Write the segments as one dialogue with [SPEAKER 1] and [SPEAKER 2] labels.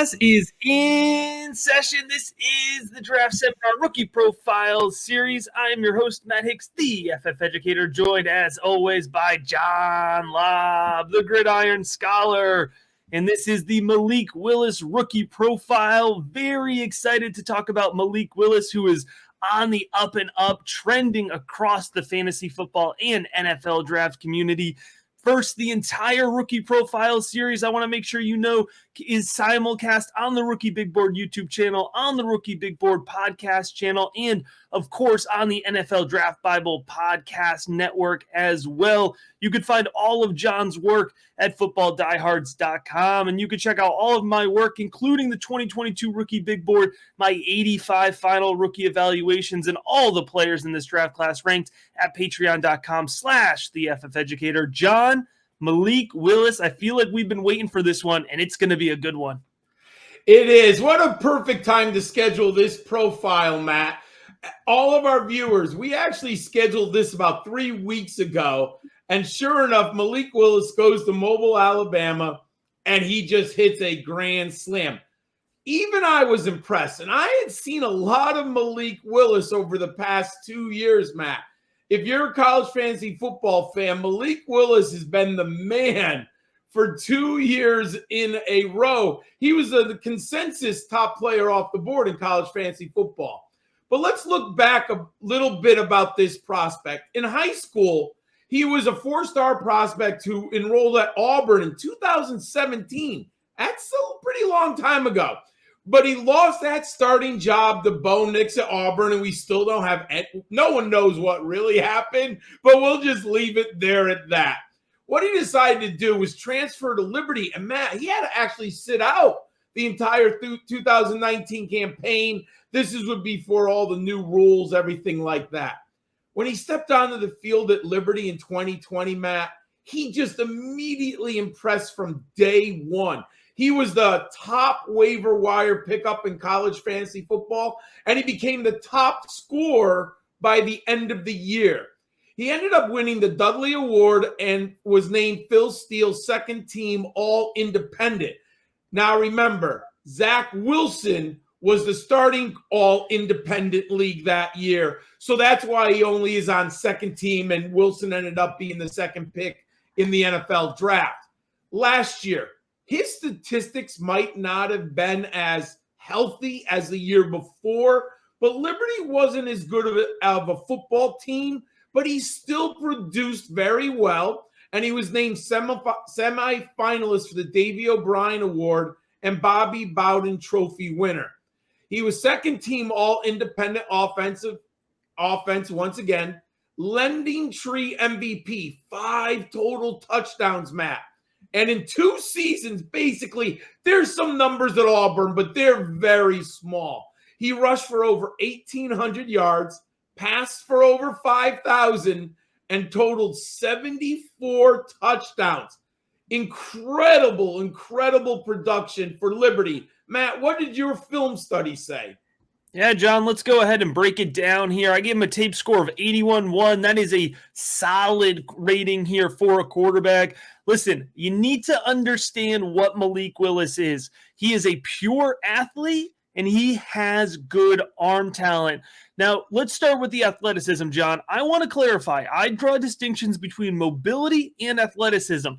[SPEAKER 1] class is in session. This is the Draft Seminar Rookie Profiles Series. I am your host, Matt Hicks, the FF Educator, joined as always by John Laub, the Gridiron Scholar. And this is the Malik Willis Rookie Profile. Very excited to talk about Malik Willis, who is on the up and up, trending across the fantasy football and NFL draft community. First, the entire Rookie Profile series, I want to make sure you know, is simulcast on the Rookie Big Board YouTube channel, on the Rookie Big Board podcast channel, and, of course, on the NFL Draft Bible podcast network as well. You can find all of John's work at footballdiehards.com, and you can check out all of my work, including the 2022 Rookie Big Board, my 85 final rookie evaluations, and all the players in this draft class ranked at patreon.com/theFFeducator. John, Malik Willis, I feel like we've been waiting for this one, and it's going to be a good one.
[SPEAKER 2] It is. What a perfect time to schedule this profile, Matt. All of our viewers, we actually scheduled this about 3 weeks ago, and sure enough, Malik Willis goes to Mobile, Alabama, and he just hits a grand slam. Even I was impressed, and I had seen a lot of Malik Willis over the past 2 years, Matt. If you're a college fantasy football fan, Malik Willis has been the man for 2 years in a row. He was the consensus top player off the board in college fantasy football. But let's look back a little bit about this prospect. In high school, he was a four-star prospect who enrolled at Auburn in 2017. That's a pretty long time ago. But he lost that starting job to Bo Nix at Auburn, and we still don't have – no one knows what really happened, but we'll just leave it there at that. What he decided to do was transfer to Liberty, and Matt, he had to actually sit out the entire 2019 campaign. This would be before all the new rules, everything like that. When he stepped onto the field at Liberty in 2020, Matt, he just immediately impressed from day one. He was the top waiver wire pickup in college fantasy football, and he became the top scorer by the end of the year. He ended up winning the Dudley Award and was named Phil Steele's second team All-Independent. Now remember, Zach Wilson was the starting All-Independent league that year, so that's why he only is on second team, and Wilson ended up being the second pick in the NFL draft. Last year, his statistics might not have been as healthy as the year before, but Liberty wasn't as good of a football team, but he still produced very well, and he was named semi-finalist for the Davey O'Brien Award and Bobby Bowden Trophy winner. He was second team All-Independent offense once again, lending tree MVP, 5 total touchdowns, Matt. And in 2 seasons, basically, there's some numbers at Auburn, but they're very small. He rushed for over 1,800 yards, passed for over 5,000, and totaled 74 touchdowns. Incredible, incredible production for Liberty. Matt, what did your film study say?
[SPEAKER 1] Yeah, John, let's go ahead and break it down here. I gave him a tape score of 81-1. That is a solid rating here for a quarterback. Listen, you need to understand what Malik Willis is. He is a pure athlete, and he has good arm talent. Now, let's start with the athleticism, John. I want to clarify. I draw distinctions between mobility and athleticism.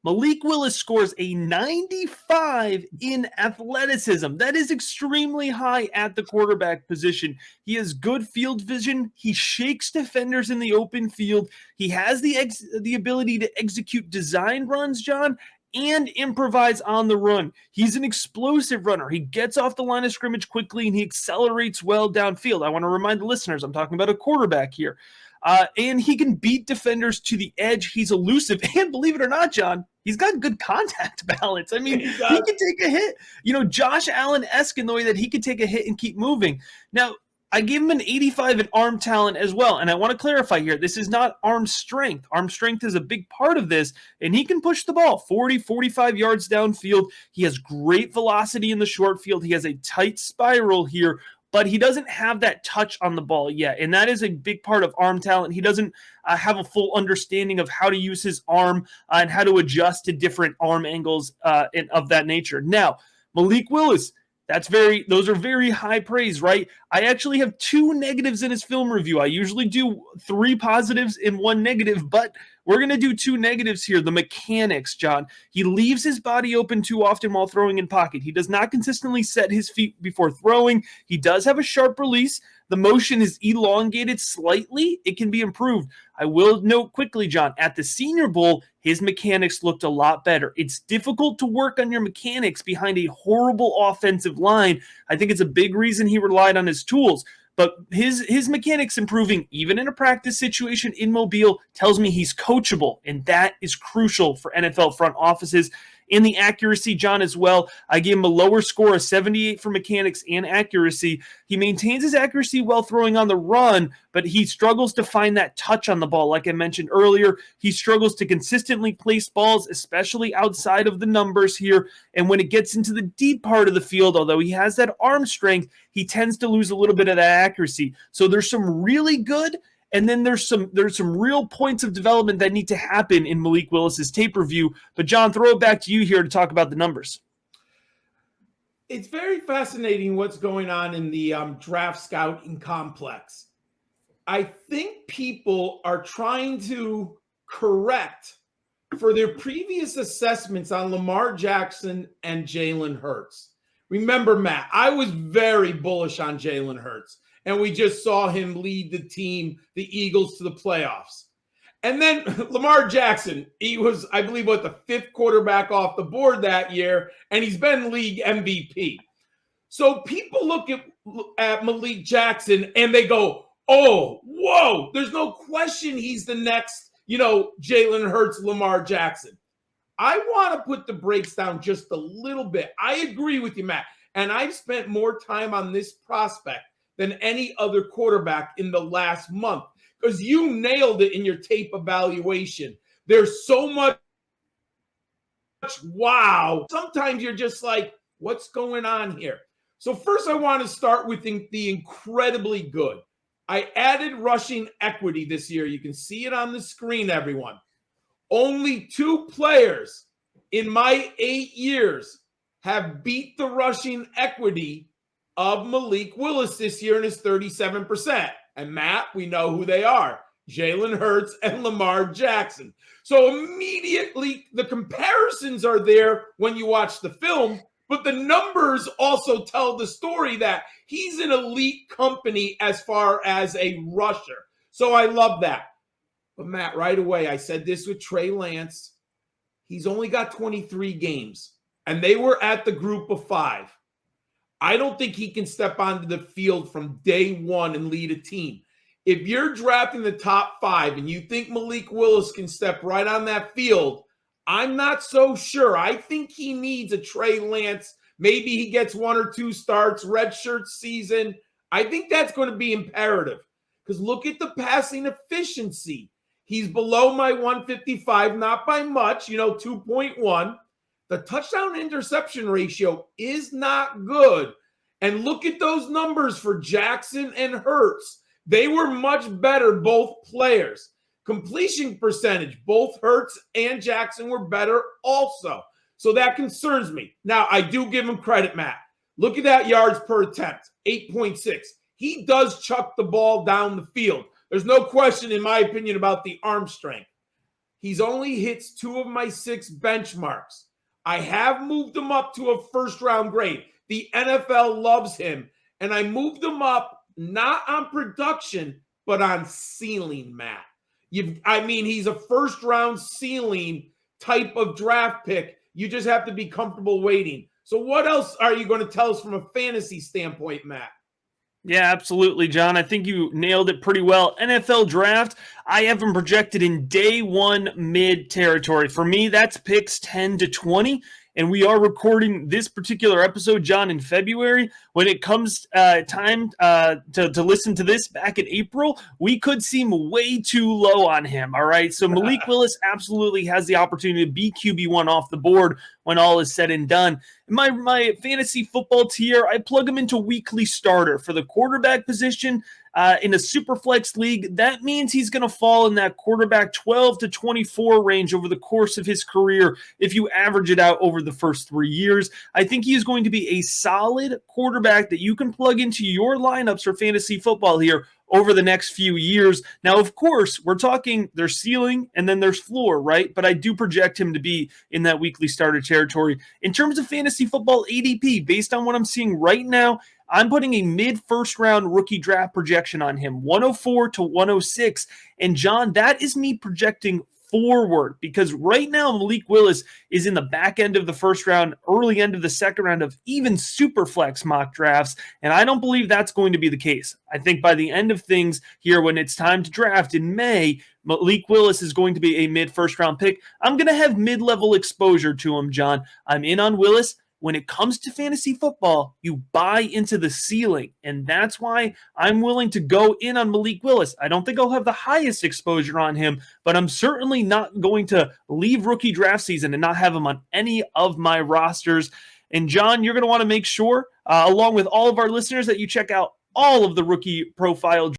[SPEAKER 1] Malik Willis scores a 95 in athleticism. That is extremely high at the quarterback position. He has good field vision. He shakes defenders in the open field. He has the ability to execute design runs, John, and improvise on the run. He's an explosive runner. He gets off the line of scrimmage quickly, and he accelerates well downfield. I want to remind the listeners, I'm talking about a quarterback here. And he can beat defenders to the edge. He's elusive. And believe it or not, John, he's got good contact balance. I mean, he can take a hit. Josh Allen-esque in the way that he could take a hit and keep moving. Now, I gave him an 85 in arm talent as well. And I want to clarify here, this is not arm strength. Arm strength is a big part of this. And he can push the ball 40, 45 yards downfield. He has great velocity in the short field. He has a tight spiral here, but he doesn't have that touch on the ball yet. And that is a big part of arm talent. He doesn't have a full understanding of how to use his arm and how to adjust to different arm angles and of that nature. Now, Malik Willis, those are very high praise, right? I actually have 2 negatives in his film review. I usually do 3 positives and 1 negative, but we're going to do 2 negatives here. The mechanics, John. He leaves his body open too often while throwing in pocket. He does not consistently set his feet before throwing. He does have a sharp release. The motion is elongated slightly. It can be improved. I will note quickly, John, at the Senior Bowl, his mechanics looked a lot better. It's difficult to work on your mechanics behind a horrible offensive line. I think it's a big reason he relied on his tools. But his mechanics improving, even in a practice situation in Mobile, tells me he's coachable, and that is crucial for NFL front offices. In the accuracy, John, as well, I gave him a lower score, a 78 for mechanics and accuracy. He maintains his accuracy while throwing on the run, but he struggles to find that touch on the ball. Like I mentioned earlier, he struggles to consistently place balls, especially outside of the numbers here. And when it gets into the deep part of the field, although he has that arm strength, he tends to lose a little bit of that accuracy. So there's some really good, and then there's some real points of development that need to happen in Malik Willis's tape review. But John, throw it back to you here to talk about the numbers.
[SPEAKER 2] It's very fascinating what's going on in the draft scouting complex. I think people are trying to correct for their previous assessments on Lamar Jackson and Jalen Hurts. Remember, Matt, I was very bullish on Jalen Hurts. And we just saw him lead the team, the Eagles, to the playoffs. And then Lamar Jackson, he was, I believe, the 5th quarterback off the board that year, and he's been league MVP. So people look at Malik Jackson and they go, oh, whoa, there's no question he's the next, Jalen Hurts, Lamar Jackson. I want to put the brakes down just a little bit. I agree with you, Matt. And I've spent more time on this prospect than any other quarterback in the last month, because you nailed it in your tape evaluation. There's so much wow. Sometimes you're just like, what's going on here? So first I want to start with the incredibly good. I added rushing equity this year. You can see it on the screen, everyone. Only 2 players in my 8 years have beat the rushing equity of Malik Willis this year, and is 37%. And Matt, we know who they are: Jalen Hurts and Lamar Jackson. So immediately the comparisons are there when you watch the film, but the numbers also tell the story that he's an elite company as far as a rusher. So I love that. But Matt, right away, I said this with Trey Lance. He's only got 23 games, and they were at the group of 5. I don't think he can step onto the field from day one and lead a team. If you're drafting the top 5 and you think Malik Willis can step right on that field, I'm not so sure. I think he needs a Trey Lance. Maybe he gets 1 or 2 starts, redshirt season. I think that's going to be imperative, because look at the passing efficiency. He's below my 155, not by much, 2.1. The touchdown interception ratio is not good. And look at those numbers for Jackson and Hurts. They were much better, both players. Completion percentage, both Hurts and Jackson were better also. So that concerns me. Now, I do give him credit, Matt. Look at that yards per attempt, 8.6. He does chuck the ball down the field. There's no question, in my opinion, about the arm strength. He's only hits 2 of my 6 benchmarks. I have moved him up to a first-round grade. The NFL loves him. And I moved him up not on production, but on ceiling, Matt. He's a first-round ceiling type of draft pick. You just have to be comfortable waiting. So what else are you going to tell us from a fantasy standpoint, Matt?
[SPEAKER 1] Yeah, absolutely, John. I think you nailed it pretty well. NFL draft, I have him projected in day 1 mid territory. For me, that's picks 10 to 20. And we are recording this particular episode, John, in February. When it comes time to listen to this back in April, we could seem way too low on him, all right? So Malik Willis absolutely has the opportunity to be QB1 off the board when all is said and done. In my fantasy football tier, I plug him into weekly starter. For the quarterback position, in a super flex league, that means he's going to fall in that quarterback 12 to 24 range over the course of his career if you average it out over the first 3 years. I think he is going to be a solid quarterback that you can plug into your lineups for fantasy football here over the next few years. Now, of course, we're talking there's ceiling and then there's floor, right? But I do project him to be in that weekly starter territory. In terms of fantasy football ADP, based on what I'm seeing right now, I'm putting a mid-first round rookie draft projection on him, 104 to 106. And John, that is me projecting forward, because right now Malik Willis is in the back end of the first round, early end of the second round of even super flex mock drafts, and I don't believe that's going to be the case. I think by the end of things here, when it's time to draft in May, Malik Willis is going to be a mid-first round pick. I'm going to have mid-level exposure to him, John. I'm in on Willis. When it comes to fantasy football, you buy into the ceiling, and that's why I'm willing to go in on Malik Willis. I don't think I'll have the highest exposure on him, but I'm certainly not going to leave rookie draft season and not have him on any of my rosters. And John, you're going to want to make sure, along with all of our listeners, that you check out all of the rookie profile